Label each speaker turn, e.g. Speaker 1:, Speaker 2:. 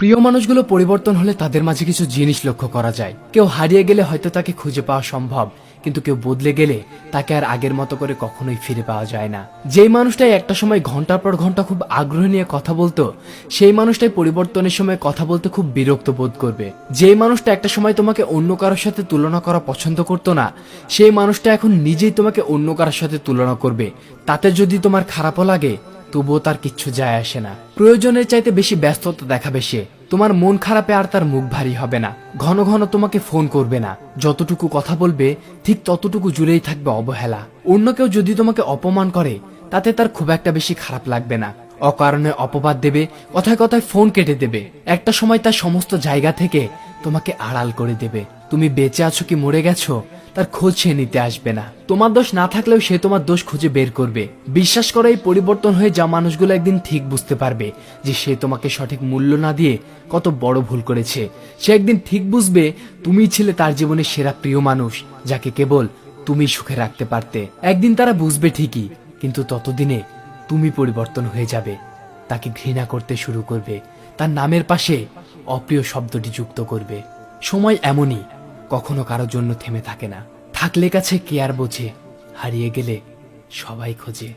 Speaker 1: প্রিয় মানুষগুলো পরিবর্তন হলে তাদের মাঝে কিছু জিনিস লক্ষ্য করা যায়। কেউ হারিয়ে গেলে হয়তো তাকে খুঁজে পাওয়া সম্ভব, কিন্তু কেউ বদলে গেলে তাকে আর আগের মতো করে কখনোই ফিরে পাওয়া যায় না। যেই মানুষটাই একটা সময় ঘন্টার পর ঘন্টা খুব আগ্রহ নিয়ে কথা বলতো, সেই মানুষটাই পরিবর্তনের সময় কথা বলতে খুব বিরক্ত বোধ করবে। যেই মানুষটা একটা সময় তোমাকে অন্য কারোর সাথে তুলনা করা পছন্দ করতো না, সেই মানুষটা এখন নিজেই তোমাকে অন্য কারোর সাথে তুলনা করবে। তাতে যদি তোমার খারাপও লাগে, তবুও তার কিচ্ছু যায় আসে না। প্রয়োজনের চাইতে বেশি ব্যস্ততা দেখাবে সে। তোমার মন খারাপে আর তার মুখ ভারী হবে না, ঘন ঘন তোমাকে ফোন করবে না। যতটুকু কথা বলবে ঠিক ততটুকু জুড়েই থাকবে অবহেলা। অন্য কেউ যদি তোমাকে অপমান করে, তাতে তার খুব একটা বেশি খারাপ লাগবে না। অকারণে অপবাদ দেবে, কথায় কথায় ফোন কেটে দেবে। একটা সময় তার সমস্ত জায়গা থেকে তোমাকে আড়াল করে দেবে। তুমি বেঁচে আছো কি মরে গেছো তার খোঁজ সে নিতে আসবে না। তোমার দোষ না থাকলেও সে তোমার দোষ খুঁজে বের করবে। বিশ্বাস করো, এই পরিবর্তন হয়ে যা মানুষগুলো একদিন ঠিক বুঝতে পারবে যে সে তোমাকে সঠিক মূল্য না দিয়ে কত বড় ভুল করেছে। সে একদিন ঠিক বুঝবে তুমি ছিলে তার জীবনের সেরা প্রিয় মানুষ, যাকে কেবল তুমি সুখে রাখতে পারতে। একদিন তারা বুঝবে ঠিকই, কিন্তু ততদিনে তুমি পরিবর্তন হয়ে যাবে। তাকে ঘৃণা করতে শুরু করবে, তার নামের পাশে অপ্রিয় শব্দটি যুক্ত করবে। সময় এমনই, কখনো কারোর জন্য থেমে থাকে না। থাকলে কাছে কে আর বোঝে, হারিয়ে গেলে সবাই খোঁজে।